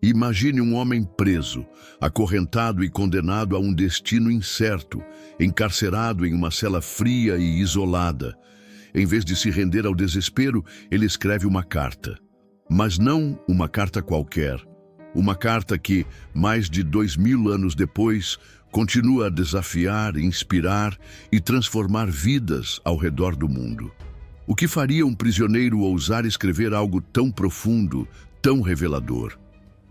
Imagine um homem preso, acorrentado e condenado a um destino incerto, encarcerado em uma cela fria e isolada. Em vez de se render ao desespero, ele escreve uma carta. Mas não uma carta qualquer. Uma carta que, mais de 2000 anos depois, continua a desafiar, inspirar e transformar vidas ao redor do mundo. O que faria um prisioneiro ousar escrever algo tão profundo, tão revelador?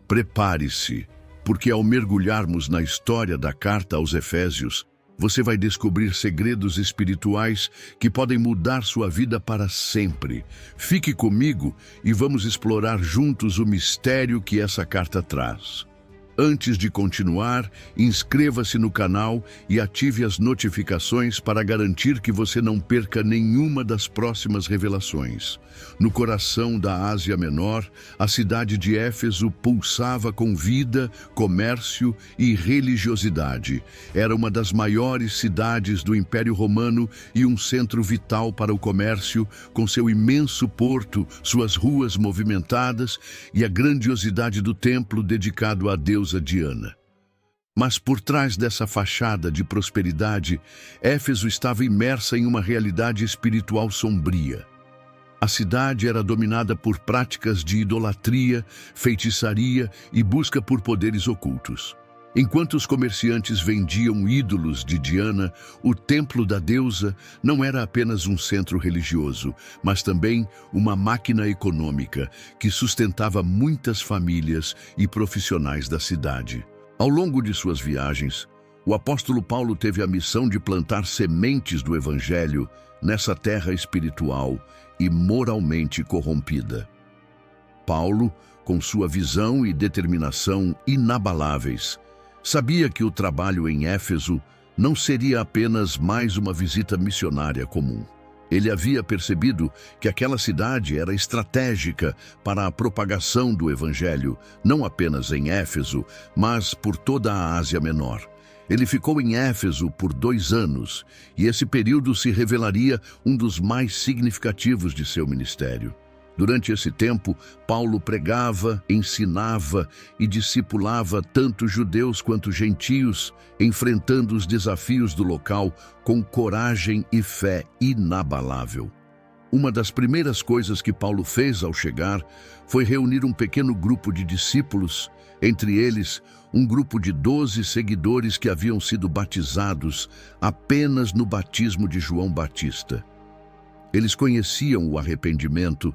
Prepare-se, porque ao mergulharmos na história da carta aos Efésios, você vai descobrir segredos espirituais que podem mudar sua vida para sempre. Fique comigo e vamos explorar juntos o mistério que essa carta traz. Antes de continuar, inscreva-se no canal e ative as notificações para garantir que você não perca nenhuma das próximas revelações. No coração da Ásia Menor, a cidade de Éfeso pulsava com vida, comércio e religiosidade. Era uma das maiores cidades do Império Romano e um centro vital para o comércio, com seu imenso porto, suas ruas movimentadas e a grandiosidade do templo dedicado a Deus Diana. Mas por trás dessa fachada de prosperidade, Éfeso estava imersa em uma realidade espiritual sombria. A cidade era dominada por práticas de idolatria, feitiçaria e busca por poderes ocultos. Enquanto os comerciantes vendiam ídolos de Diana, o templo da deusa não era apenas um centro religioso, mas também uma máquina econômica que sustentava muitas famílias e profissionais da cidade. Ao longo de suas viagens, o apóstolo Paulo teve a missão de plantar sementes do Evangelho nessa terra espiritual e moralmente corrompida. Paulo, com sua visão e determinação inabaláveis, sabia que o trabalho em Éfeso não seria apenas mais uma visita missionária comum. Ele havia percebido que aquela cidade era estratégica para a propagação do Evangelho, não apenas em Éfeso, mas por toda a Ásia Menor. Ele ficou em Éfeso por 2 anos, e esse período se revelaria um dos mais significativos de seu ministério. Durante esse tempo, Paulo pregava, ensinava e discipulava tanto judeus quanto gentios, enfrentando os desafios do local com coragem e fé inabalável. Uma das primeiras coisas que Paulo fez ao chegar foi reunir um pequeno grupo de discípulos, entre eles um grupo de 12 seguidores que haviam sido batizados apenas no batismo de João Batista. Eles conheciam o arrependimento,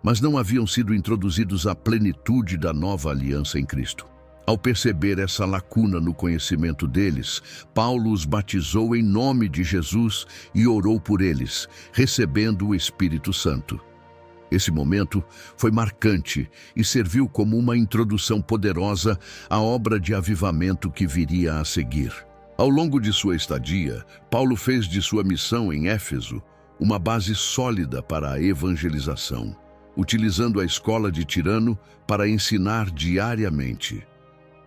mas não haviam sido introduzidos à plenitude da nova aliança em Cristo. Ao perceber essa lacuna no conhecimento deles, Paulo os batizou em nome de Jesus e orou por eles, recebendo o Espírito Santo. Esse momento foi marcante e serviu como uma introdução poderosa à obra de avivamento que viria a seguir. Ao longo de sua estadia, Paulo fez de sua missão em Éfeso uma base sólida para a evangelização, utilizando a escola de Tirano para ensinar diariamente.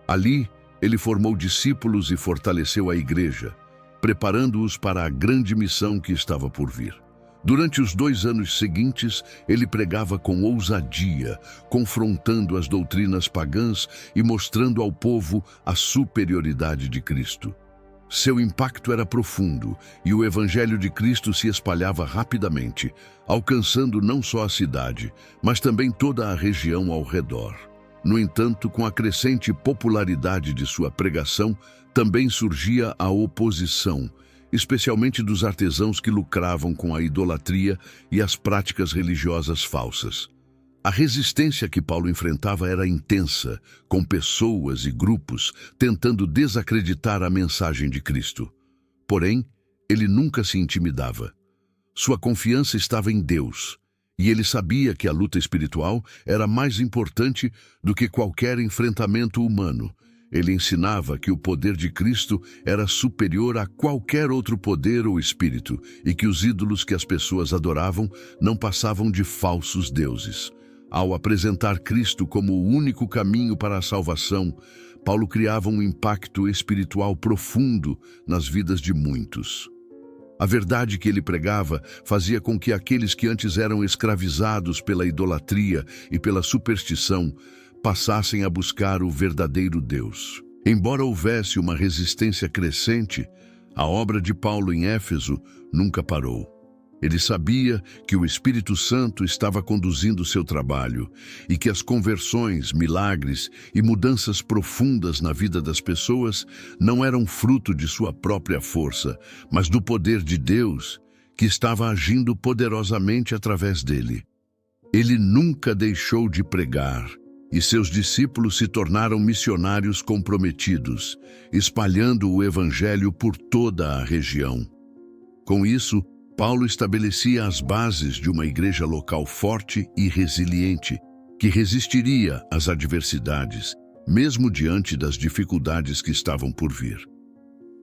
Ali, ele formou discípulos e fortaleceu a igreja, preparando-os para a grande missão que estava por vir. Durante os 2 anos seguintes, ele pregava com ousadia, confrontando as doutrinas pagãs e mostrando ao povo a superioridade de Cristo. Seu impacto era profundo e o Evangelho de Cristo se espalhava rapidamente, alcançando não só a cidade, mas também toda a região ao redor. No entanto, com a crescente popularidade de sua pregação, também surgia a oposição, especialmente dos artesãos que lucravam com a idolatria e as práticas religiosas falsas. A resistência que Paulo enfrentava era intensa, com pessoas e grupos tentando desacreditar a mensagem de Cristo. Porém, ele nunca se intimidava. Sua confiança estava em Deus, e ele sabia que a luta espiritual era mais importante do que qualquer enfrentamento humano. Ele ensinava que o poder de Cristo era superior a qualquer outro poder ou espírito, e que os ídolos que as pessoas adoravam não passavam de falsos deuses. Ao apresentar Cristo como o único caminho para a salvação, Paulo criava um impacto espiritual profundo nas vidas de muitos. A verdade que ele pregava fazia com que aqueles que antes eram escravizados pela idolatria e pela superstição passassem a buscar o verdadeiro Deus. Embora houvesse uma resistência crescente, a obra de Paulo em Éfeso nunca parou. Ele sabia que o Espírito Santo estava conduzindo seu trabalho e que as conversões, milagres e mudanças profundas na vida das pessoas não eram fruto de sua própria força, mas do poder de Deus que estava agindo poderosamente através dele. Ele nunca deixou de pregar, e seus discípulos se tornaram missionários comprometidos, espalhando o Evangelho por toda a região. Com isso, Paulo estabelecia as bases de uma igreja local forte e resiliente, que resistiria às adversidades, mesmo diante das dificuldades que estavam por vir.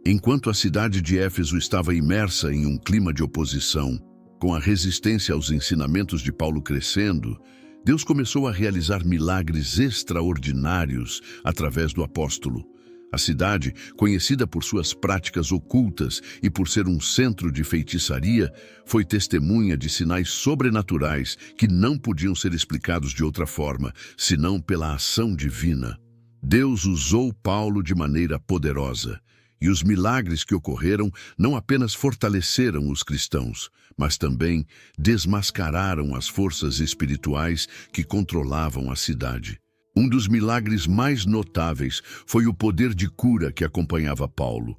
Enquanto a cidade de Éfeso estava imersa em um clima de oposição, com a resistência aos ensinamentos de Paulo crescendo, Deus começou a realizar milagres extraordinários através do apóstolo. A cidade, conhecida por suas práticas ocultas e por ser um centro de feitiçaria, foi testemunha de sinais sobrenaturais que não podiam ser explicados de outra forma, senão pela ação divina. Deus usou Paulo de maneira poderosa, e os milagres que ocorreram não apenas fortaleceram os cristãos, mas também desmascararam as forças espirituais que controlavam a cidade. Um dos milagres mais notáveis foi o poder de cura que acompanhava Paulo.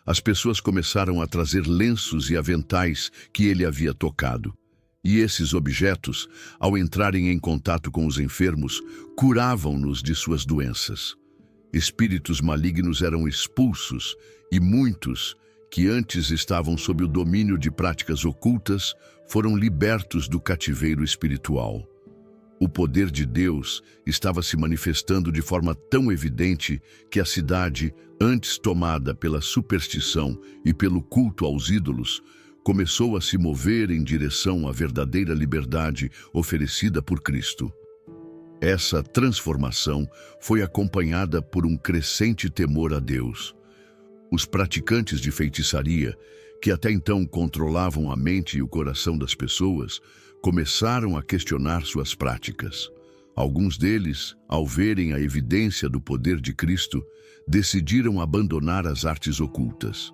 As pessoas começaram a trazer lenços e aventais que ele havia tocado. E esses objetos, ao entrarem em contato com os enfermos, curavam-nos de suas doenças. Espíritos malignos eram expulsos e muitos, que antes estavam sob o domínio de práticas ocultas, foram libertos do cativeiro espiritual. O poder de Deus estava se manifestando de forma tão evidente que a cidade, antes tomada pela superstição e pelo culto aos ídolos, começou a se mover em direção à verdadeira liberdade oferecida por Cristo. Essa transformação foi acompanhada por um crescente temor a Deus. Os praticantes de feitiçaria, que até então controlavam a mente e o coração das pessoas, começaram a questionar suas práticas. Alguns deles, ao verem a evidência do poder de Cristo, decidiram abandonar as artes ocultas.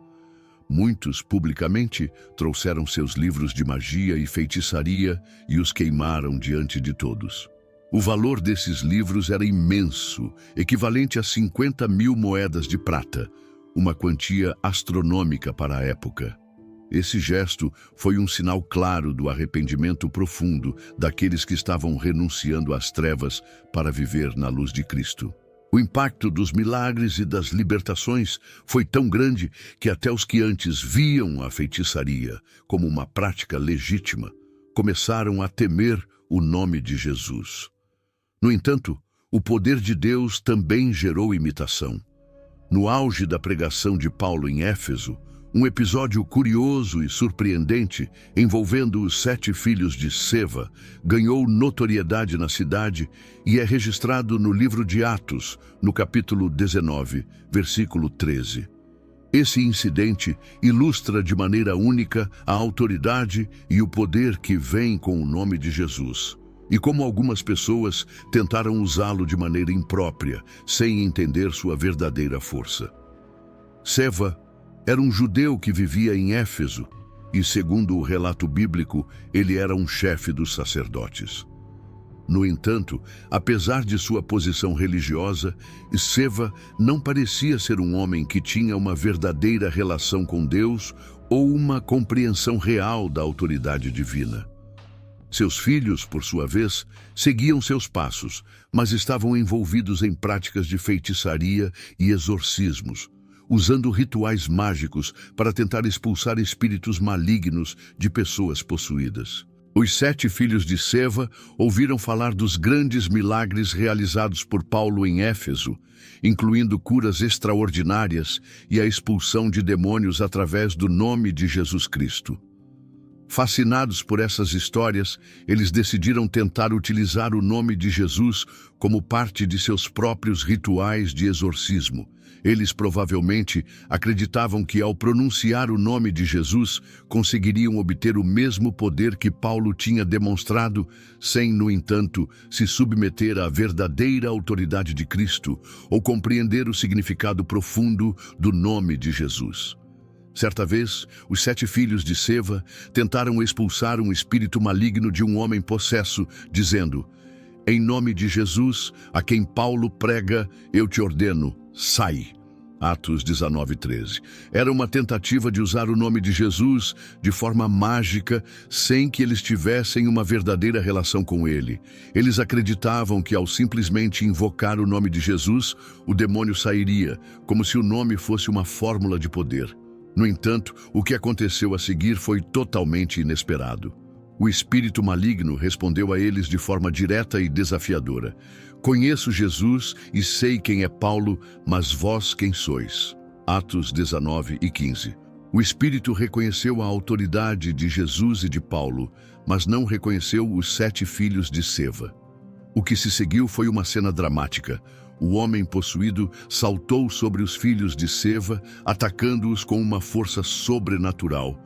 Muitos, publicamente, trouxeram seus livros de magia e feitiçaria e os queimaram diante de todos. O valor desses livros era imenso, equivalente a 50.000 moedas de prata, uma quantia astronômica para a época. Esse gesto foi um sinal claro do arrependimento profundo daqueles que estavam renunciando às trevas para viver na luz de Cristo. O impacto dos milagres e das libertações foi tão grande que até os que antes viam a feitiçaria como uma prática legítima começaram a temer o nome de Jesus. No entanto, o poder de Deus também gerou imitação. No auge da pregação de Paulo em Éfeso, um episódio curioso e surpreendente envolvendo os 7 filhos de Seva ganhou notoriedade na cidade e é registrado no livro de Atos, no capítulo 19, versículo 13. Esse incidente ilustra de maneira única a autoridade e o poder que vem com o nome de Jesus, e como algumas pessoas tentaram usá-lo de maneira imprópria, sem entender sua verdadeira força. Seva era um judeu que vivia em Éfeso e, segundo o relato bíblico, ele era um chefe dos sacerdotes. No entanto, apesar de sua posição religiosa, Seva não parecia ser um homem que tinha uma verdadeira relação com Deus ou uma compreensão real da autoridade divina. Seus filhos, por sua vez, seguiam seus passos, mas estavam envolvidos em práticas de feitiçaria e exorcismos, usando rituais mágicos para tentar expulsar espíritos malignos de pessoas possuídas. Os 7 filhos de Seva ouviram falar dos grandes milagres realizados por Paulo em Éfeso, incluindo curas extraordinárias e a expulsão de demônios através do nome de Jesus Cristo. Fascinados por essas histórias, eles decidiram tentar utilizar o nome de Jesus como parte de seus próprios rituais de exorcismo. Eles provavelmente acreditavam que, ao pronunciar o nome de Jesus, conseguiriam obter o mesmo poder que Paulo tinha demonstrado, sem, no entanto, se submeter à verdadeira autoridade de Cristo ou compreender o significado profundo do nome de Jesus. Certa vez, os 7 filhos de Seva tentaram expulsar um espírito maligno de um homem possesso, dizendo: "Em nome de Jesus, a quem Paulo prega, eu te ordeno, sai." Atos 19:13. Era uma tentativa de usar o nome de Jesus de forma mágica, sem que eles tivessem uma verdadeira relação com ele. Eles acreditavam que, ao simplesmente invocar o nome de Jesus, o demônio sairia, como se o nome fosse uma fórmula de poder. No entanto, o que aconteceu a seguir foi totalmente inesperado. O espírito maligno respondeu a eles de forma direta e desafiadora: "Conheço Jesus e sei quem é Paulo, mas vós quem sois?" Atos 19:15. O espírito reconheceu a autoridade de Jesus e de Paulo, mas não reconheceu os 7 filhos de Seva. O que se seguiu foi uma cena dramática. O homem possuído saltou sobre os filhos de Seva, atacando-os com uma força sobrenatural.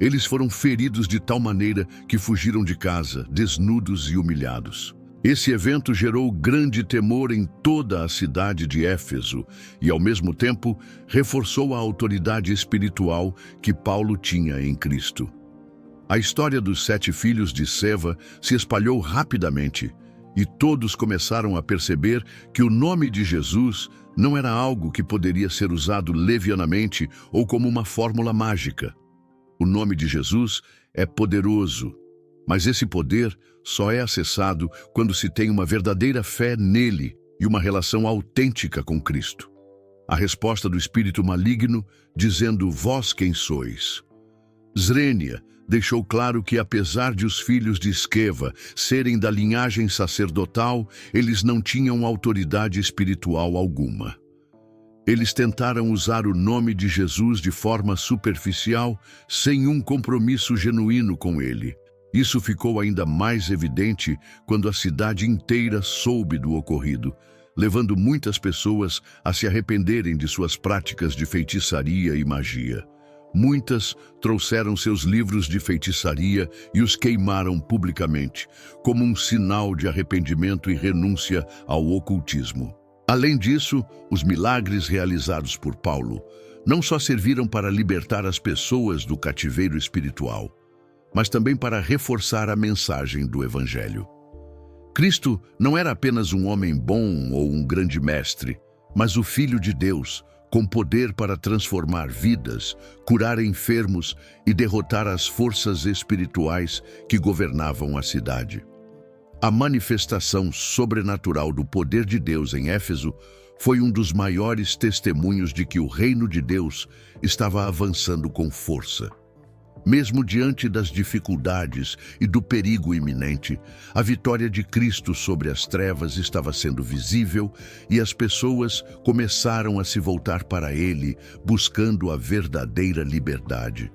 Eles foram feridos de tal maneira que fugiram de casa, desnudos e humilhados. Esse evento gerou grande temor em toda a cidade de Éfeso e, ao mesmo tempo, reforçou a autoridade espiritual que Paulo tinha em Cristo. A história dos 7 filhos de Seva se espalhou rapidamente, e todos começaram a perceber que o nome de Jesus não era algo que poderia ser usado levianamente ou como uma fórmula mágica. O nome de Jesus é poderoso, mas esse poder só é acessado quando se tem uma verdadeira fé nele e uma relação autêntica com Cristo. A resposta do espírito maligno, dizendo: "Vós quem sois?" Zrênia deixou claro que, apesar de os filhos de Esqueva serem da linhagem sacerdotal, eles não tinham autoridade espiritual alguma. Eles tentaram usar o nome de Jesus de forma superficial, sem um compromisso genuíno com ele. Isso ficou ainda mais evidente quando a cidade inteira soube do ocorrido, levando muitas pessoas a se arrependerem de suas práticas de feitiçaria e magia. Muitas trouxeram seus livros de feitiçaria e os queimaram publicamente, como um sinal de arrependimento e renúncia ao ocultismo. Além disso, os milagres realizados por Paulo não só serviram para libertar as pessoas do cativeiro espiritual, mas também para reforçar a mensagem do Evangelho. Cristo não era apenas um homem bom ou um grande mestre, mas o Filho de Deus, com poder para transformar vidas, curar enfermos e derrotar as forças espirituais que governavam a cidade. A manifestação sobrenatural do poder de Deus em Éfeso foi um dos maiores testemunhos de que o reino de Deus estava avançando com força. Mesmo diante das dificuldades e do perigo iminente, a vitória de Cristo sobre as trevas estava sendo visível e as pessoas começaram a se voltar para Ele, buscando a verdadeira liberdade.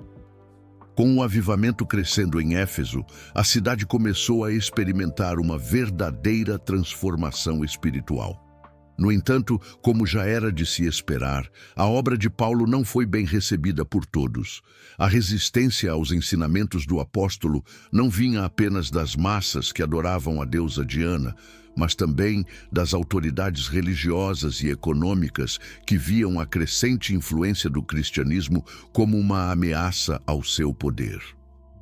Com o avivamento crescendo em Éfeso, a cidade começou a experimentar uma verdadeira transformação espiritual. No entanto, como já era de se esperar, a obra de Paulo não foi bem recebida por todos. A resistência aos ensinamentos do apóstolo não vinha apenas das massas que adoravam a deusa Diana, mas também das autoridades religiosas e econômicas que viam a crescente influência do cristianismo como uma ameaça ao seu poder.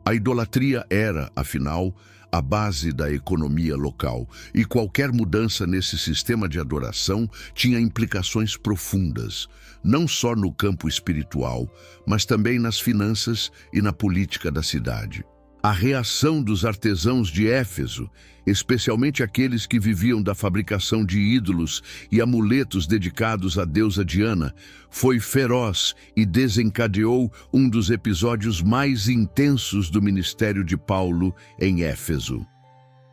A idolatria era, afinal, a base da economia local, e qualquer mudança nesse sistema de adoração tinha implicações profundas, não só no campo espiritual, mas também nas finanças e na política da cidade. A reação dos artesãos de Éfeso, especialmente aqueles que viviam da fabricação de ídolos e amuletos dedicados à deusa Diana, foi feroz e desencadeou um dos episódios mais intensos do ministério de Paulo em Éfeso.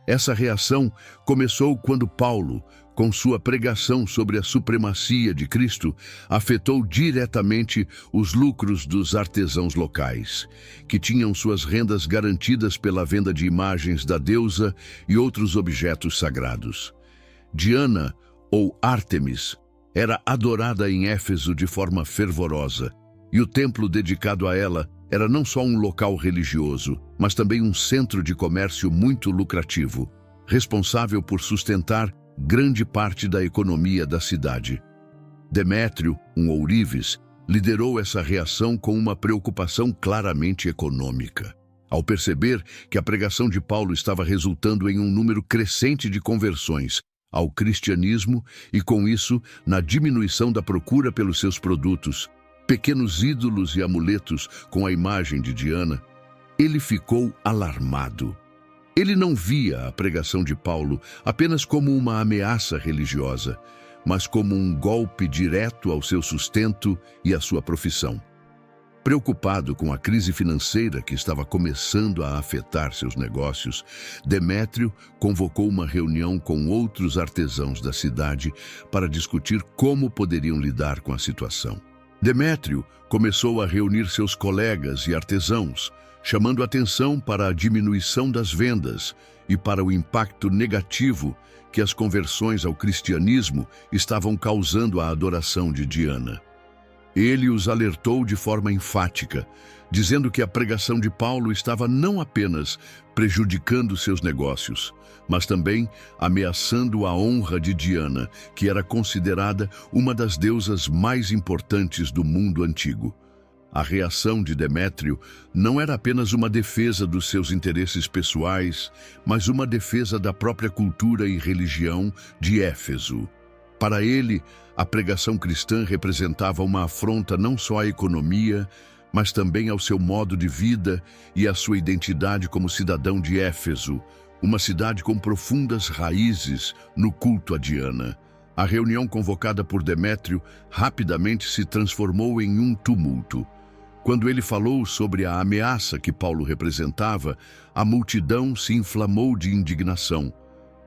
Essa reação começou quando Paulo, com sua pregação sobre a supremacia de Cristo, afetou diretamente os lucros dos artesãos locais, que tinham suas rendas garantidas pela venda de imagens da deusa e outros objetos sagrados. Diana, ou Ártemis, era adorada em Éfeso de forma fervorosa, e o templo dedicado a ela era não só um local religioso, mas também um centro de comércio muito lucrativo, responsável por sustentar grande parte da economia da cidade. Demétrio, um ourives, liderou essa reação com uma preocupação claramente econômica. Ao perceber que a pregação de Paulo estava resultando em um número crescente de conversões ao cristianismo e, com isso, na diminuição da procura pelos seus produtos, pequenos ídolos e amuletos com a imagem de Diana, ele ficou alarmado. Ele não via a pregação de Paulo apenas como uma ameaça religiosa, mas como um golpe direto ao seu sustento e à sua profissão. Preocupado com a crise financeira que estava começando a afetar seus negócios, Demétrio convocou uma reunião com outros artesãos da cidade para discutir como poderiam lidar com a situação. Demétrio começou a reunir seus colegas e artesãos, chamando atenção para a diminuição das vendas e para o impacto negativo que as conversões ao cristianismo estavam causando à adoração de Diana. Ele os alertou de forma enfática, dizendo que a pregação de Paulo estava não apenas prejudicando seus negócios, mas também ameaçando a honra de Diana, que era considerada uma das deusas mais importantes do mundo antigo. A reação de Demétrio não era apenas uma defesa dos seus interesses pessoais, mas uma defesa da própria cultura e religião de Éfeso. Para ele, a pregação cristã representava uma afronta não só à economia, mas também ao seu modo de vida e à sua identidade como cidadão de Éfeso, uma cidade com profundas raízes no culto a Diana. A reunião convocada por Demétrio rapidamente se transformou em um tumulto. Quando ele falou sobre a ameaça que Paulo representava, a multidão se inflamou de indignação.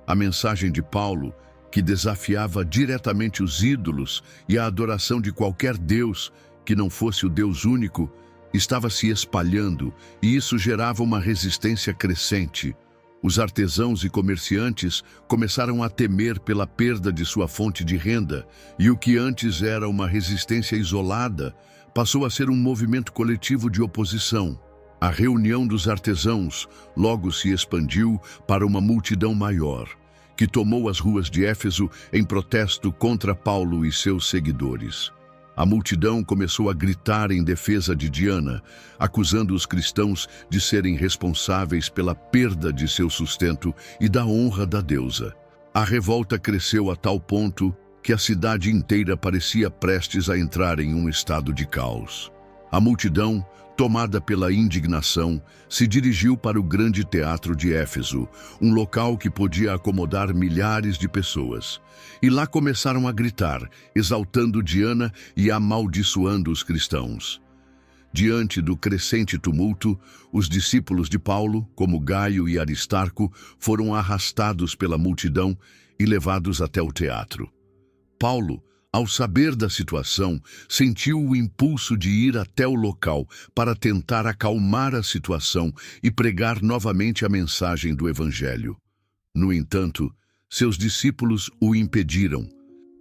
A mensagem de Paulo, que desafiava diretamente os ídolos e a adoração de qualquer Deus que não fosse o Deus único, estava se espalhando, e isso gerava uma resistência crescente. Os artesãos e comerciantes começaram a temer pela perda de sua fonte de renda, e o que antes era uma resistência isolada passou a ser um movimento coletivo de oposição. A reunião dos artesãos logo se expandiu para uma multidão maior, que tomou as ruas de Éfeso em protesto contra Paulo e seus seguidores. A multidão começou a gritar em defesa de Diana, acusando os cristãos de serem responsáveis pela perda de seu sustento e da honra da deusa. A revolta cresceu a tal ponto que a cidade inteira parecia prestes a entrar em um estado de caos. A multidão, tomada pela indignação, se dirigiu para o grande teatro de Éfeso, um local que podia acomodar milhares de pessoas. E lá começaram a gritar, exaltando Diana e amaldiçoando os cristãos. Diante do crescente tumulto, os discípulos de Paulo, como Gaio e Aristarco, foram arrastados pela multidão e levados até o teatro. Paulo, ao saber da situação, sentiu o impulso de ir até o local para tentar acalmar a situação e pregar novamente a mensagem do Evangelho. No entanto, seus discípulos o impediram,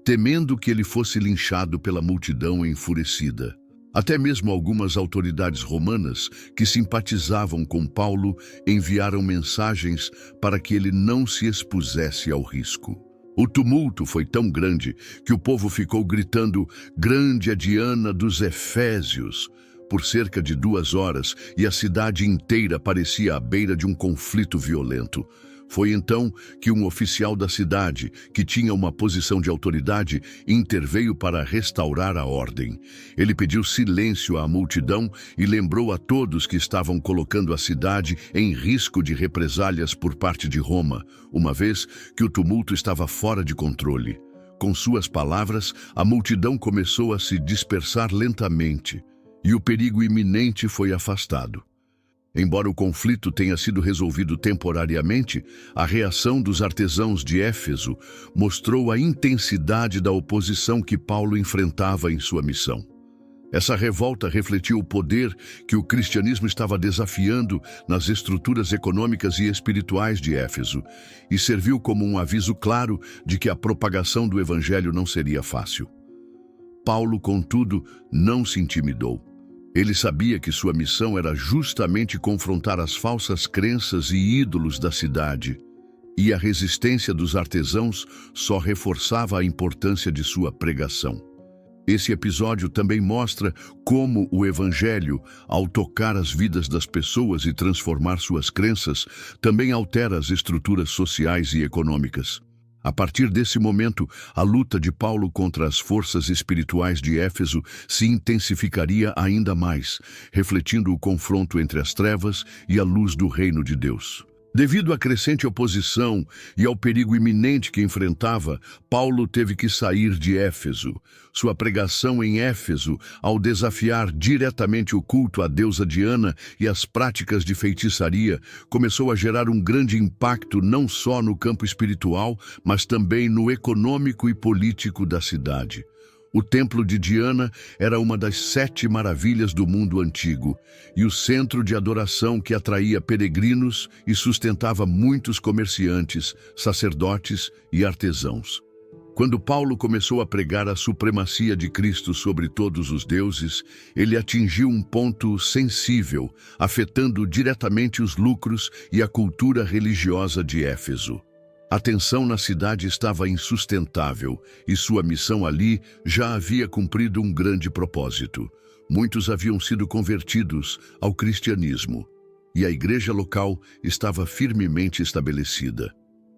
temendo que ele fosse linchado pela multidão enfurecida. Até mesmo algumas autoridades romanas que simpatizavam com Paulo enviaram mensagens para que ele não se expusesse ao risco. O tumulto foi tão grande que o povo ficou gritando "Grande é Diana dos Efésios" por cerca de 2 horas, e a cidade inteira parecia à beira de um conflito violento. Foi então que um oficial da cidade, que tinha uma posição de autoridade, interveio para restaurar a ordem. Ele pediu silêncio à multidão e lembrou a todos que estavam colocando a cidade em risco de represálias por parte de Roma, uma vez que o tumulto estava fora de controle. Com suas palavras, a multidão começou a se dispersar lentamente, e o perigo iminente foi afastado. Embora o conflito tenha sido resolvido temporariamente, a reação dos artesãos de Éfeso mostrou a intensidade da oposição que Paulo enfrentava em sua missão. Essa revolta refletiu o poder que o cristianismo estava desafiando nas estruturas econômicas e espirituais de Éfeso e serviu como um aviso claro de que a propagação do evangelho não seria fácil. Paulo, contudo, não se intimidou. Ele sabia que sua missão era justamente confrontar as falsas crenças e ídolos da cidade, e a resistência dos artesãos só reforçava a importância de sua pregação. Esse episódio também mostra como o Evangelho, ao tocar as vidas das pessoas e transformar suas crenças, também altera as estruturas sociais e econômicas. A partir desse momento, a luta de Paulo contra as forças espirituais de Éfeso se intensificaria ainda mais, refletindo o confronto entre as trevas e a luz do reino de Deus. Devido à crescente oposição e ao perigo iminente que enfrentava, Paulo teve que sair de Éfeso. Sua pregação em Éfeso, ao desafiar diretamente o culto à deusa Diana e as práticas de feitiçaria, começou a gerar um grande impacto não só no campo espiritual, mas também no econômico e político da cidade. O templo de Diana era uma das 7 maravilhas do mundo antigo e o centro de adoração que atraía peregrinos e sustentava muitos comerciantes, sacerdotes e artesãos. Quando Paulo começou a pregar a supremacia de Cristo sobre todos os deuses, ele atingiu um ponto sensível, afetando diretamente os lucros e a cultura religiosa de Éfeso. A tensão na cidade estava insustentável e sua missão ali já havia cumprido um grande propósito. Muitos haviam sido convertidos ao cristianismo e a igreja local estava firmemente estabelecida.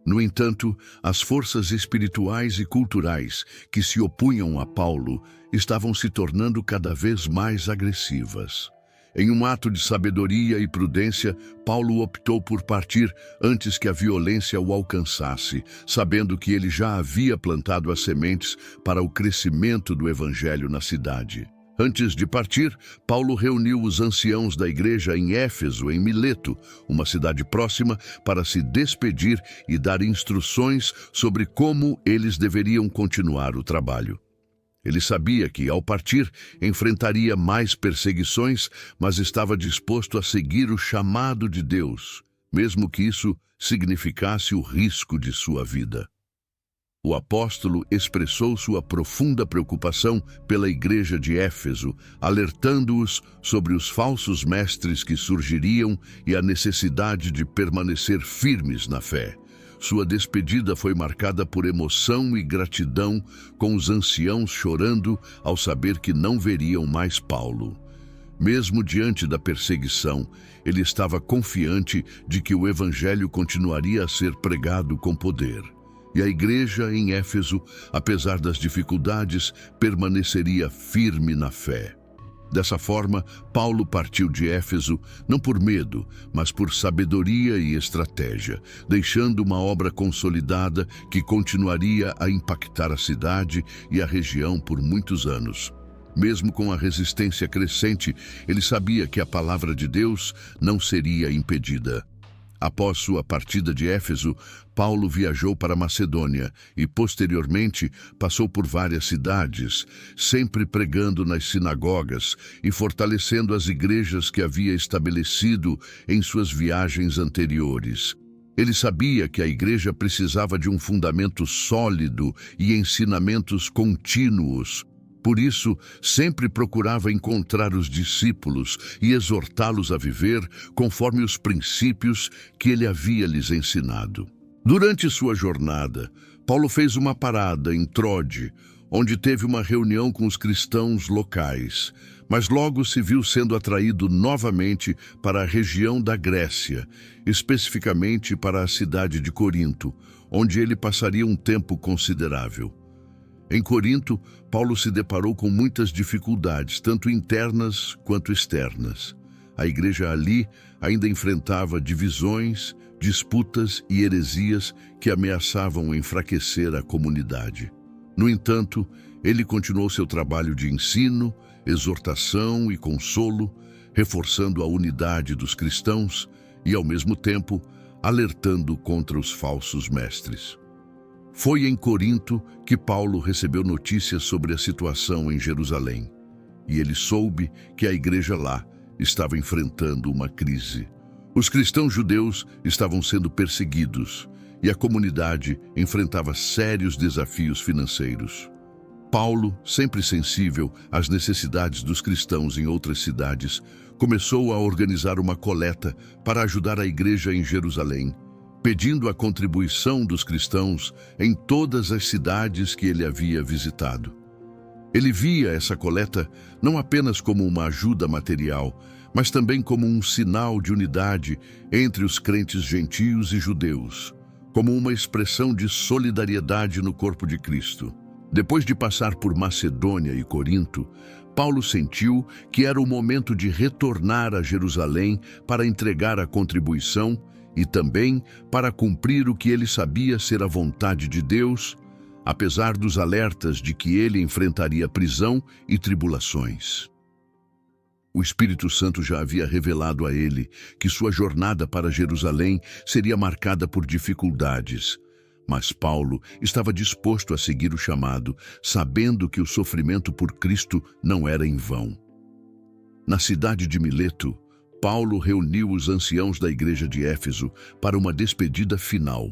No entanto, as forças espirituais e culturais que se opunham a Paulo estavam se tornando cada vez mais agressivas. Em um ato de sabedoria e prudência, Paulo optou por partir antes que a violência o alcançasse, sabendo que ele já havia plantado as sementes para o crescimento do evangelho na cidade. Antes de partir, Paulo reuniu os anciãos da igreja em Éfeso, em Mileto, uma cidade próxima, para se despedir e dar instruções sobre como eles deveriam continuar o trabalho. Ele sabia que, ao partir, enfrentaria mais perseguições, mas estava disposto a seguir o chamado de Deus, mesmo que isso significasse o risco de sua vida. O apóstolo expressou sua profunda preocupação pela igreja de Éfeso, alertando-os sobre os falsos mestres que surgiriam e a necessidade de permanecer firmes na fé. Sua despedida foi marcada por emoção e gratidão, com os anciãos chorando ao saber que não veriam mais Paulo. Mesmo diante da perseguição, ele estava confiante de que o evangelho continuaria a ser pregado com poder. E a igreja em Éfeso, apesar das dificuldades, permaneceria firme na fé. Dessa forma, Paulo partiu de Éfeso não por medo, mas por sabedoria e estratégia, deixando uma obra consolidada que continuaria a impactar a cidade e a região por muitos anos. Mesmo com a resistência crescente, ele sabia que a palavra de Deus não seria impedida. Após sua partida de Éfeso, Paulo viajou para Macedônia e, posteriormente, passou por várias cidades, sempre pregando nas sinagogas e fortalecendo as igrejas que havia estabelecido em suas viagens anteriores. Ele sabia que a igreja precisava de um fundamento sólido e ensinamentos contínuos. Por isso, sempre procurava encontrar os discípulos e exortá-los a viver conforme os princípios que ele havia lhes ensinado. Durante sua jornada, Paulo fez uma parada em Troade, onde teve uma reunião com os cristãos locais, mas logo se viu sendo atraído novamente para a região da Grécia, especificamente para a cidade de Corinto, onde ele passaria um tempo considerável. Em Corinto, Paulo se deparou com muitas dificuldades, tanto internas quanto externas. A igreja ali ainda enfrentava divisões, disputas e heresias que ameaçavam enfraquecer a comunidade. No entanto, ele continuou seu trabalho de ensino, exortação e consolo, reforçando a unidade dos cristãos e, ao mesmo tempo, alertando contra os falsos mestres. Foi em Corinto que Paulo recebeu notícias sobre a situação em Jerusalém, e ele soube que a igreja lá estava enfrentando uma crise. Os cristãos judeus estavam sendo perseguidos e a comunidade enfrentava sérios desafios financeiros. Paulo, sempre sensível às necessidades dos cristãos em outras cidades, começou a organizar uma coleta para ajudar a igreja em Jerusalém, pedindo a contribuição dos cristãos em todas as cidades que ele havia visitado. Ele via essa coleta não apenas como uma ajuda material, mas também como um sinal de unidade entre os crentes gentios e judeus, como uma expressão de solidariedade no corpo de Cristo. Depois de passar por Macedônia e Corinto, Paulo sentiu que era o momento de retornar a Jerusalém para entregar a contribuição e também para cumprir o que ele sabia ser a vontade de Deus, apesar dos alertas de que ele enfrentaria prisão e tribulações. O Espírito Santo já havia revelado a ele que sua jornada para Jerusalém seria marcada por dificuldades, mas Paulo estava disposto a seguir o chamado, sabendo que o sofrimento por Cristo não era em vão. Na cidade de Mileto, Paulo reuniu os anciãos da igreja de Éfeso para uma despedida final.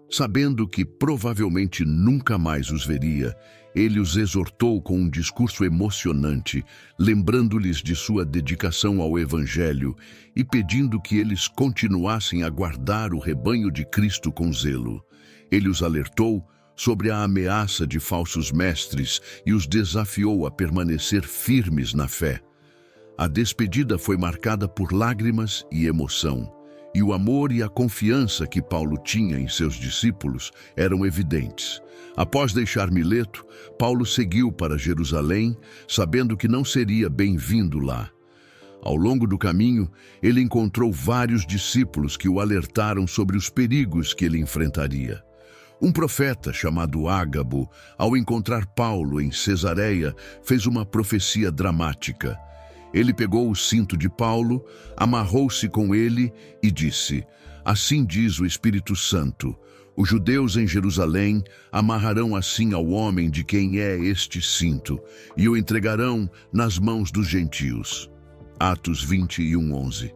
Sabendo que provavelmente nunca mais os veria, ele os exortou com um discurso emocionante, lembrando-lhes de sua dedicação ao Evangelho e pedindo que eles continuassem a guardar o rebanho de Cristo com zelo. Ele os alertou sobre a ameaça de falsos mestres e os desafiou a permanecer firmes na fé. A despedida foi marcada por lágrimas e emoção, e o amor e a confiança que Paulo tinha em seus discípulos eram evidentes. Após deixar Mileto, Paulo seguiu para Jerusalém, sabendo que não seria bem-vindo lá. Ao longo do caminho, ele encontrou vários discípulos que o alertaram sobre os perigos que ele enfrentaria. Um profeta chamado Ágabo, ao encontrar Paulo em Cesareia, fez uma profecia dramática. Ele pegou o cinto de Paulo, amarrou-se com ele e disse: "Assim diz o Espírito Santo, os judeus em Jerusalém amarrarão assim ao homem de quem é este cinto e o entregarão nas mãos dos gentios." Atos 21:11.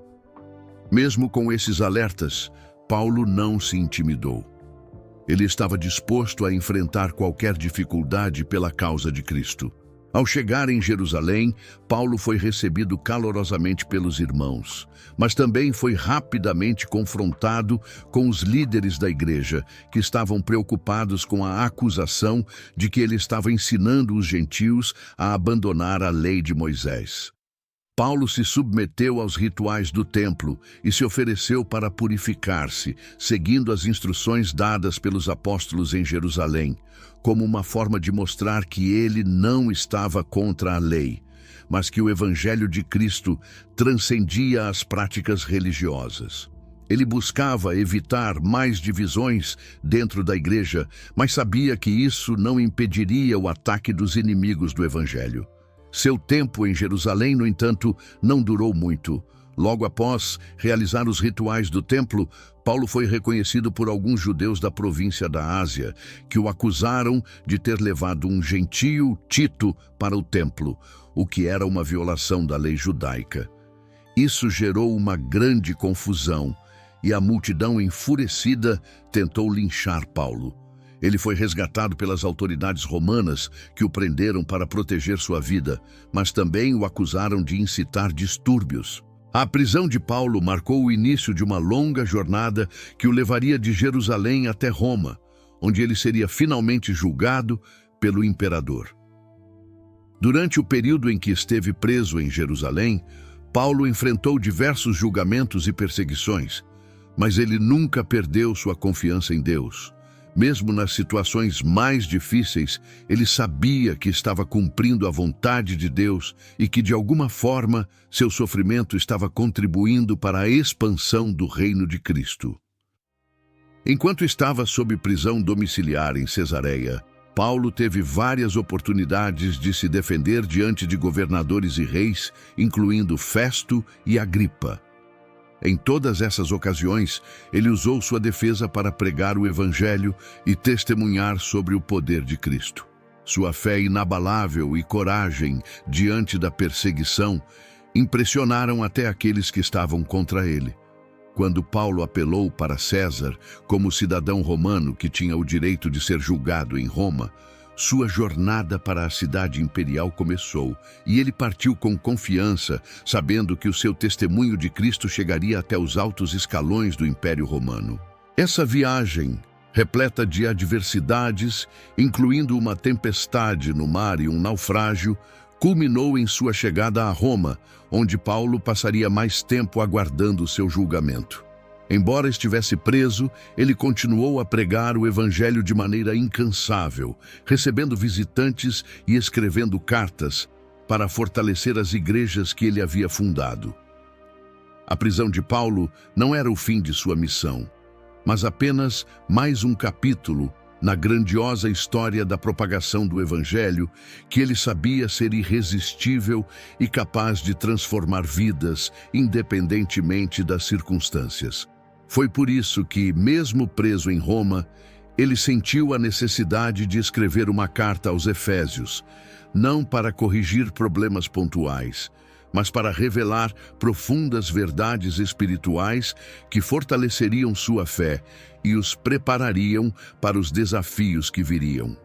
Mesmo com esses alertas, Paulo não se intimidou. Ele estava disposto a enfrentar qualquer dificuldade pela causa de Cristo. Ao chegar em Jerusalém, Paulo foi recebido calorosamente pelos irmãos, mas também foi rapidamente confrontado com os líderes da igreja, que estavam preocupados com a acusação de que ele estava ensinando os gentios a abandonar a lei de Moisés. Paulo se submeteu aos rituais do templo e se ofereceu para purificar-se, seguindo as instruções dadas pelos apóstolos em Jerusalém, como uma forma de mostrar que ele não estava contra a lei, mas que o Evangelho de Cristo transcendia as práticas religiosas. Ele buscava evitar mais divisões dentro da igreja, mas sabia que isso não impediria o ataque dos inimigos do Evangelho. Seu tempo em Jerusalém, no entanto, não durou muito. Logo após realizar os rituais do templo, Paulo foi reconhecido por alguns judeus da província da Ásia, que o acusaram de ter levado um gentio, Tito, para o templo, o que era uma violação da lei judaica. Isso gerou uma grande confusão, e a multidão enfurecida tentou linchar Paulo. Ele foi resgatado pelas autoridades romanas, que o prenderam para proteger sua vida, mas também o acusaram de incitar distúrbios. A prisão de Paulo marcou o início de uma longa jornada que o levaria de Jerusalém até Roma, onde ele seria finalmente julgado pelo imperador. Durante o período em que esteve preso em Jerusalém, Paulo enfrentou diversos julgamentos e perseguições, mas ele nunca perdeu sua confiança em Deus. Mesmo nas situações mais difíceis, ele sabia que estava cumprindo a vontade de Deus e que, de alguma forma, seu sofrimento estava contribuindo para a expansão do reino de Cristo. Enquanto estava sob prisão domiciliar em Cesareia, Paulo teve várias oportunidades de se defender diante de governadores e reis, incluindo Festo e Agripa. Em todas essas ocasiões, ele usou sua defesa para pregar o Evangelho e testemunhar sobre o poder de Cristo. Sua fé inabalável e coragem diante da perseguição impressionaram até aqueles que estavam contra ele. Quando Paulo apelou para César como cidadão romano que tinha o direito de ser julgado em Roma, sua jornada para a cidade imperial começou, e ele partiu com confiança, sabendo que o seu testemunho de Cristo chegaria até os altos escalões do Império Romano. Essa viagem, repleta de adversidades, incluindo uma tempestade no mar e um naufrágio, culminou em sua chegada a Roma, onde Paulo passaria mais tempo aguardando seu julgamento. Embora estivesse preso, ele continuou a pregar o Evangelho de maneira incansável, recebendo visitantes e escrevendo cartas para fortalecer as igrejas que ele havia fundado. A prisão de Paulo não era o fim de sua missão, mas apenas mais um capítulo na grandiosa história da propagação do Evangelho, que ele sabia ser irresistível e capaz de transformar vidas, independentemente das circunstâncias. Foi por isso que, mesmo preso em Roma, ele sentiu a necessidade de escrever uma carta aos Efésios, não para corrigir problemas pontuais, mas para revelar profundas verdades espirituais que fortaleceriam sua fé e os preparariam para os desafios que viriam.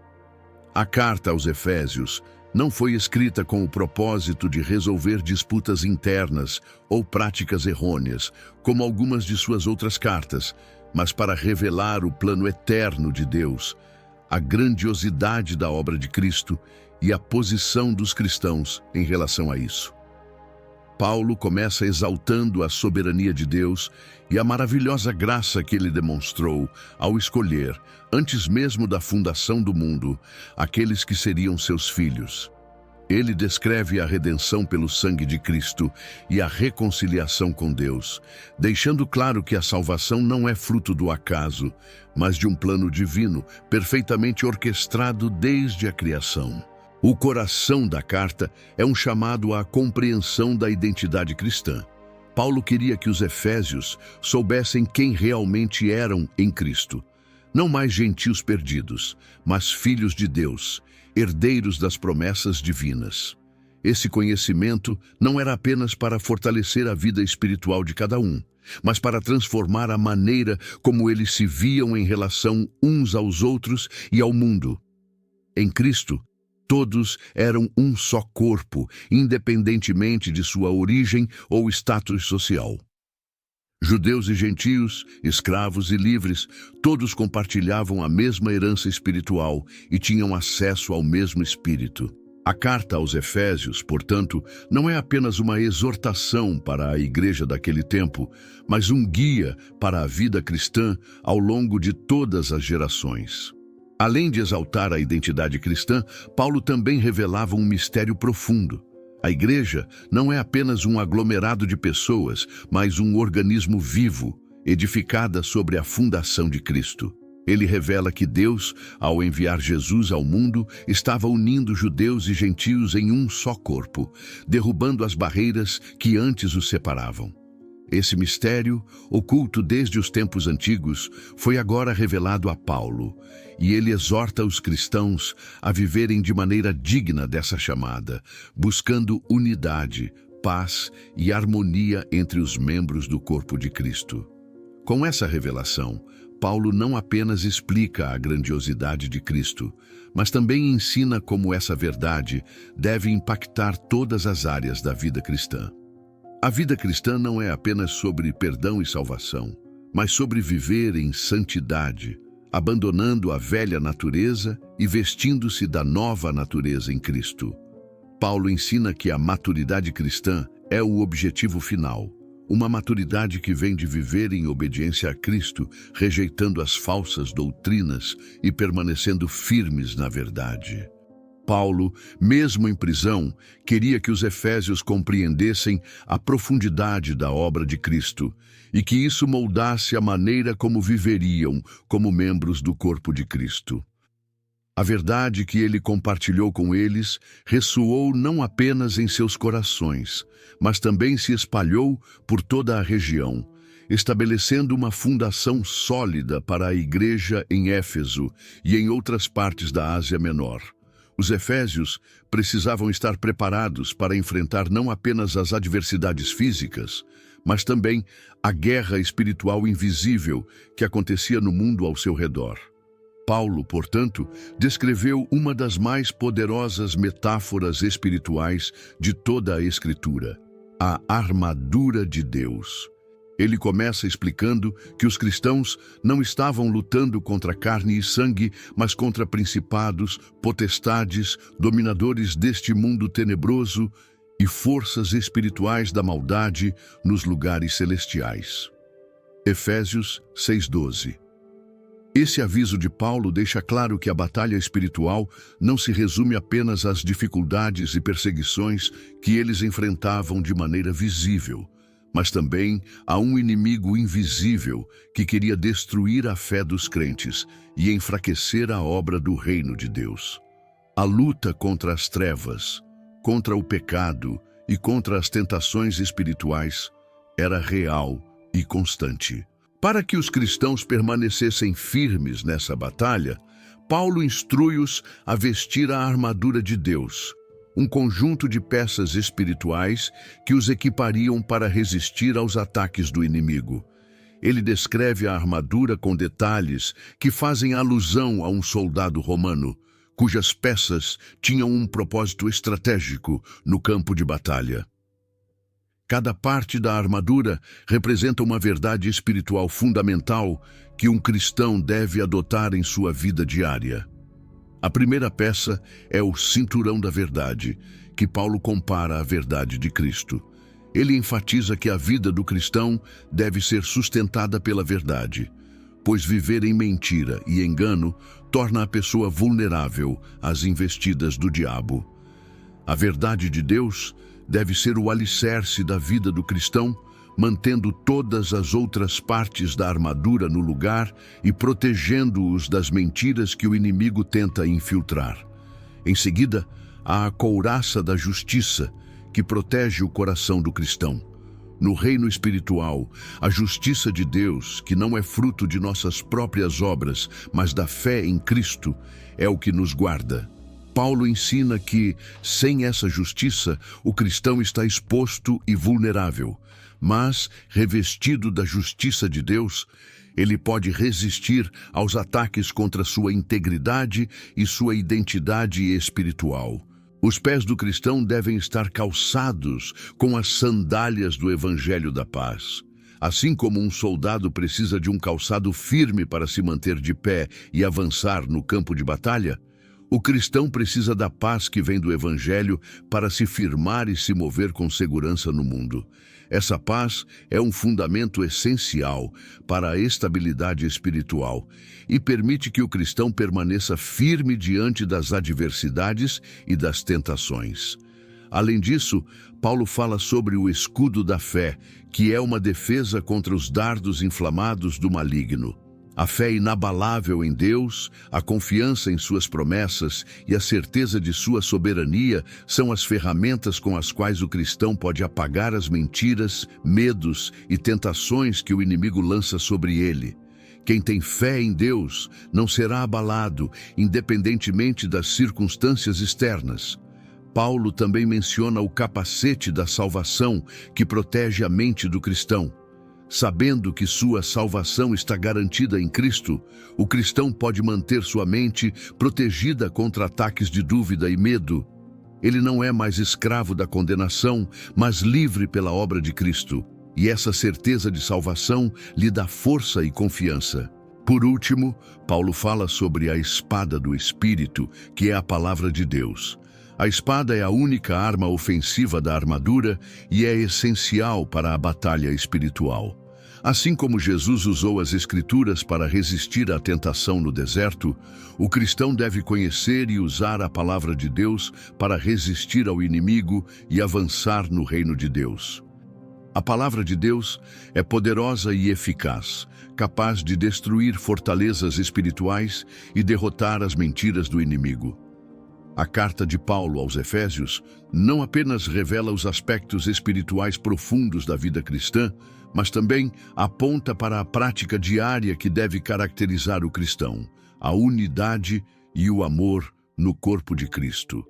A carta aos Efésios não foi escrita com o propósito de resolver disputas internas ou práticas errôneas, como algumas de suas outras cartas, mas para revelar o plano eterno de Deus, a grandiosidade da obra de Cristo e a posição dos cristãos em relação a isso. Paulo começa exaltando a soberania de Deus e a maravilhosa graça que ele demonstrou ao escolher, antes mesmo da fundação do mundo, aqueles que seriam seus filhos. Ele descreve a redenção pelo sangue de Cristo e a reconciliação com Deus, deixando claro que a salvação não é fruto do acaso, mas de um plano divino, perfeitamente orquestrado desde a criação. O coração da carta é um chamado à compreensão da identidade cristã. Paulo queria que os efésios soubessem quem realmente eram em Cristo. Não mais gentios perdidos, mas filhos de Deus, herdeiros das promessas divinas. Esse conhecimento não era apenas para fortalecer a vida espiritual de cada um, mas para transformar a maneira como eles se viam em relação uns aos outros e ao mundo. Em Cristo, todos eram um só corpo, independentemente de sua origem ou status social. Judeus e gentios, escravos e livres, todos compartilhavam a mesma herança espiritual e tinham acesso ao mesmo Espírito. A carta aos Efésios, portanto, não é apenas uma exortação para a igreja daquele tempo, mas um guia para a vida cristã ao longo de todas as gerações. Além de exaltar a identidade cristã, Paulo também revelava um mistério profundo. A igreja não é apenas um aglomerado de pessoas, mas um organismo vivo, edificada sobre a fundação de Cristo. Ele revela que Deus, ao enviar Jesus ao mundo, estava unindo judeus e gentios em um só corpo, derrubando as barreiras que antes os separavam. Esse mistério, oculto desde os tempos antigos, foi agora revelado a Paulo, e ele exorta os cristãos a viverem de maneira digna dessa chamada, buscando unidade, paz e harmonia entre os membros do corpo de Cristo. Com essa revelação, Paulo não apenas explica a grandiosidade de Cristo, mas também ensina como essa verdade deve impactar todas as áreas da vida cristã. A vida cristã não é apenas sobre perdão e salvação, mas sobre viver em santidade, abandonando a velha natureza e vestindo-se da nova natureza em Cristo. Paulo ensina que a maturidade cristã é o objetivo final, uma maturidade que vem de viver em obediência a Cristo, rejeitando as falsas doutrinas e permanecendo firmes na verdade. Paulo, mesmo em prisão, queria que os efésios compreendessem a profundidade da obra de Cristo e que isso moldasse a maneira como viveriam como membros do corpo de Cristo. A verdade que ele compartilhou com eles ressoou não apenas em seus corações, mas também se espalhou por toda a região, estabelecendo uma fundação sólida para a igreja em Éfeso e em outras partes da Ásia Menor. Os efésios precisavam estar preparados para enfrentar não apenas as adversidades físicas, mas também a guerra espiritual invisível que acontecia no mundo ao seu redor. Paulo, portanto, descreveu uma das mais poderosas metáforas espirituais de toda a Escritura: a armadura de Deus. Ele começa explicando que os cristãos não estavam lutando contra carne e sangue, mas contra principados, potestades, dominadores deste mundo tenebroso e forças espirituais da maldade nos lugares celestiais. Efésios 6:12. Esse aviso de Paulo deixa claro que a batalha espiritual não se resume apenas às dificuldades e perseguições que eles enfrentavam de maneira visível, mas também a um inimigo invisível que queria destruir a fé dos crentes e enfraquecer a obra do reino de Deus. A luta contra as trevas, contra o pecado e contra as tentações espirituais era real e constante. Para que os cristãos permanecessem firmes nessa batalha, Paulo instrui-os a vestir a armadura de Deus, um conjunto de peças espirituais que os equipariam para resistir aos ataques do inimigo. Ele descreve a armadura com detalhes que fazem alusão a um soldado romano, cujas peças tinham um propósito estratégico no campo de batalha. Cada parte da armadura representa uma verdade espiritual fundamental que um cristão deve adotar em sua vida diária. A primeira peça é o cinturão da verdade, que Paulo compara à verdade de Cristo. Ele enfatiza que a vida do cristão deve ser sustentada pela verdade, pois viver em mentira e engano torna a pessoa vulnerável às investidas do diabo. A verdade de Deus deve ser o alicerce da vida do cristão, mantendo todas as outras partes da armadura no lugar e protegendo-os das mentiras que o inimigo tenta infiltrar. Em seguida, há a couraça da justiça, que protege o coração do cristão. No reino espiritual, a justiça de Deus, que não é fruto de nossas próprias obras, mas da fé em Cristo, é o que nos guarda. Paulo ensina que, sem essa justiça, o cristão está exposto e vulnerável, mas, revestido da justiça de Deus, ele pode resistir aos ataques contra sua integridade e sua identidade espiritual. Os pés do cristão devem estar calçados com as sandálias do Evangelho da Paz. Assim como um soldado precisa de um calçado firme para se manter de pé e avançar no campo de batalha, o cristão precisa da paz que vem do Evangelho para se firmar e se mover com segurança no mundo. Essa paz é um fundamento essencial para a estabilidade espiritual e permite que o cristão permaneça firme diante das adversidades e das tentações. Além disso, Paulo fala sobre o escudo da fé, que é uma defesa contra os dardos inflamados do maligno. A fé inabalável em Deus, a confiança em suas promessas e a certeza de sua soberania são as ferramentas com as quais o cristão pode apagar as mentiras, medos e tentações que o inimigo lança sobre ele. Quem tem fé em Deus não será abalado, independentemente das circunstâncias externas. Paulo também menciona o capacete da salvação que protege a mente do cristão. Sabendo que sua salvação está garantida em Cristo, o cristão pode manter sua mente protegida contra ataques de dúvida e medo. Ele não é mais escravo da condenação, mas livre pela obra de Cristo. E essa certeza de salvação lhe dá força e confiança. Por último, Paulo fala sobre a espada do Espírito, que é a palavra de Deus. A espada é a única arma ofensiva da armadura e é essencial para a batalha espiritual. Assim como Jesus usou as Escrituras para resistir à tentação no deserto, o cristão deve conhecer e usar a palavra de Deus para resistir ao inimigo e avançar no reino de Deus. A palavra de Deus é poderosa e eficaz, capaz de destruir fortalezas espirituais e derrotar as mentiras do inimigo. A carta de Paulo aos Efésios não apenas revela os aspectos espirituais profundos da vida cristã, mas também aponta para a prática diária que deve caracterizar o cristão, a unidade e o amor no corpo de Cristo.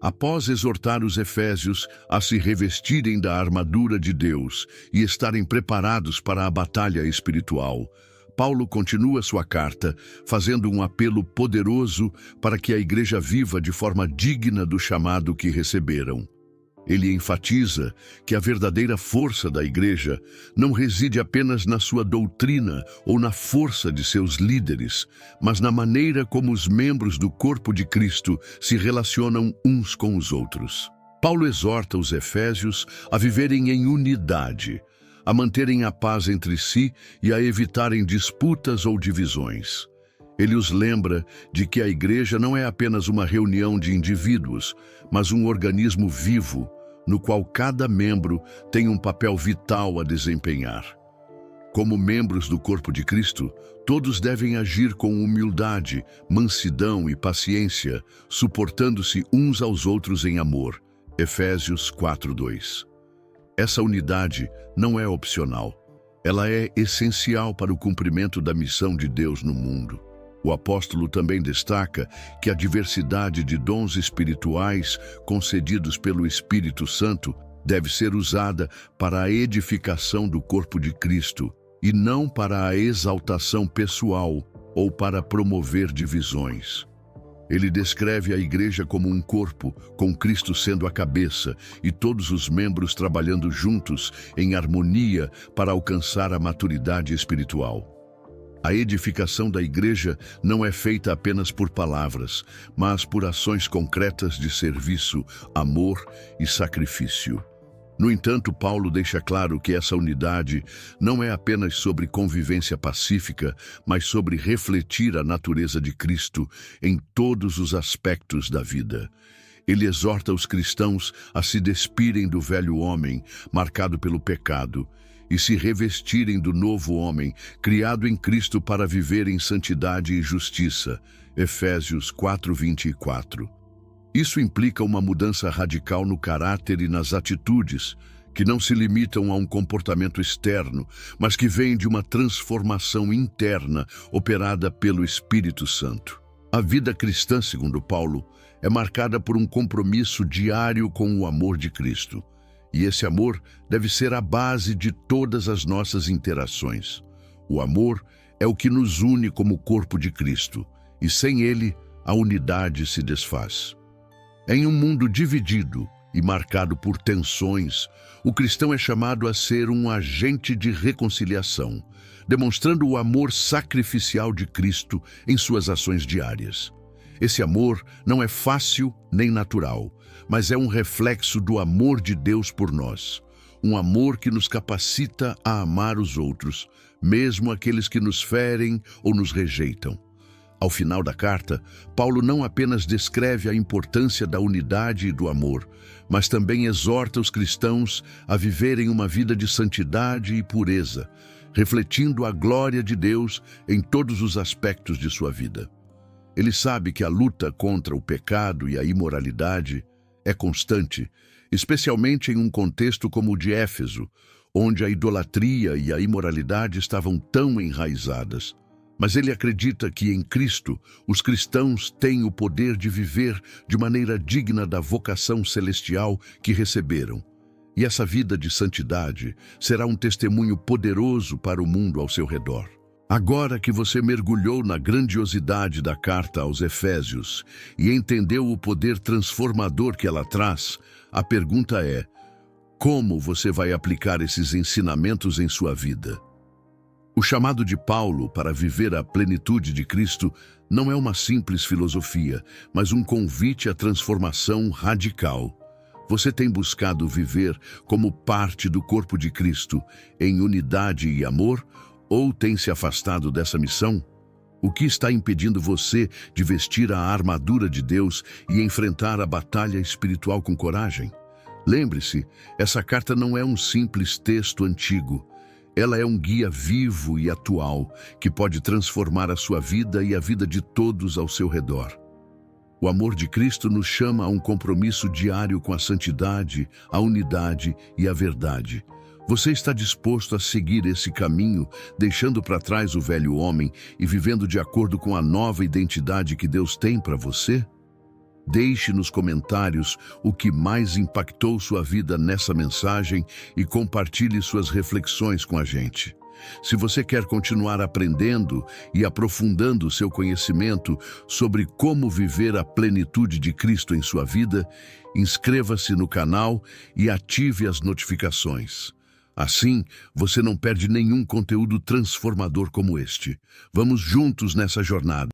Após exortar os efésios a se revestirem da armadura de Deus e estarem preparados para a batalha espiritual, Paulo continua sua carta, fazendo um apelo poderoso para que a igreja viva de forma digna do chamado que receberam. Ele enfatiza que a verdadeira força da igreja não reside apenas na sua doutrina ou na força de seus líderes, mas na maneira como os membros do corpo de Cristo se relacionam uns com os outros. Paulo exorta os efésios a viverem em unidade, a manterem a paz entre si e a evitarem disputas ou divisões. Ele os lembra de que a igreja não é apenas uma reunião de indivíduos, mas um organismo vivo, no qual cada membro tem um papel vital a desempenhar. Como membros do corpo de Cristo, todos devem agir com humildade, mansidão e paciência, suportando-se uns aos outros em amor. Efésios 4:2. Essa unidade não é opcional. Ela é essencial para o cumprimento da missão de Deus no mundo. O apóstolo também destaca que a diversidade de dons espirituais concedidos pelo Espírito Santo deve ser usada para a edificação do corpo de Cristo e não para a exaltação pessoal ou para promover divisões. Ele descreve a igreja como um corpo, com Cristo sendo a cabeça e todos os membros trabalhando juntos em harmonia para alcançar a maturidade espiritual. A edificação da igreja não é feita apenas por palavras, mas por ações concretas de serviço, amor e sacrifício. No entanto, Paulo deixa claro que essa unidade não é apenas sobre convivência pacífica, mas sobre refletir a natureza de Cristo em todos os aspectos da vida. Ele exorta os cristãos a se despirem do velho homem, marcado pelo pecado, e se revestirem do novo homem, criado em Cristo para viver em santidade e justiça. Efésios 4:24. Isso implica uma mudança radical no caráter e nas atitudes, que não se limitam a um comportamento externo, mas que vêm de uma transformação interna operada pelo Espírito Santo. A vida cristã, segundo Paulo, é marcada por um compromisso diário com o amor de Cristo. E esse amor deve ser a base de todas as nossas interações. O amor é o que nos une como corpo de Cristo, e sem ele, a unidade se desfaz. Em um mundo dividido e marcado por tensões, o cristão é chamado a ser um agente de reconciliação, demonstrando o amor sacrificial de Cristo em suas ações diárias. Esse amor não é fácil nem natural, mas é um reflexo do amor de Deus por nós. Um amor que nos capacita a amar os outros, mesmo aqueles que nos ferem ou nos rejeitam. Ao final da carta, Paulo não apenas descreve a importância da unidade e do amor, mas também exorta os cristãos a viverem uma vida de santidade e pureza, refletindo a glória de Deus em todos os aspectos de sua vida. Ele sabe que a luta contra o pecado e a imoralidade é constante, especialmente em um contexto como o de Éfeso, onde a idolatria e a imoralidade estavam tão enraizadas. Mas ele acredita que em Cristo, os cristãos têm o poder de viver de maneira digna da vocação celestial que receberam. E essa vida de santidade será um testemunho poderoso para o mundo ao seu redor. Agora que você mergulhou na grandiosidade da carta aos Efésios e entendeu o poder transformador que ela traz, a pergunta é: como você vai aplicar esses ensinamentos em sua vida? O chamado de Paulo para viver a plenitude de Cristo não é uma simples filosofia, mas um convite à transformação radical. Você tem buscado viver como parte do corpo de Cristo, em unidade e amor, ou tem se afastado dessa missão? O que está impedindo você de vestir a armadura de Deus e enfrentar a batalha espiritual com coragem? Lembre-se, essa carta não é um simples texto antigo. Ela é um guia vivo e atual que pode transformar a sua vida e a vida de todos ao seu redor. O amor de Cristo nos chama a um compromisso diário com a santidade, a unidade e a verdade. Você está disposto a seguir esse caminho, deixando para trás o velho homem e vivendo de acordo com a nova identidade que Deus tem para você? Deixe nos comentários o que mais impactou sua vida nessa mensagem e compartilhe suas reflexões com a gente. Se você quer continuar aprendendo e aprofundando seu conhecimento sobre como viver a plenitude de Cristo em sua vida, inscreva-se no canal e ative as notificações. Assim, você não perde nenhum conteúdo transformador como este. Vamos juntos nessa jornada.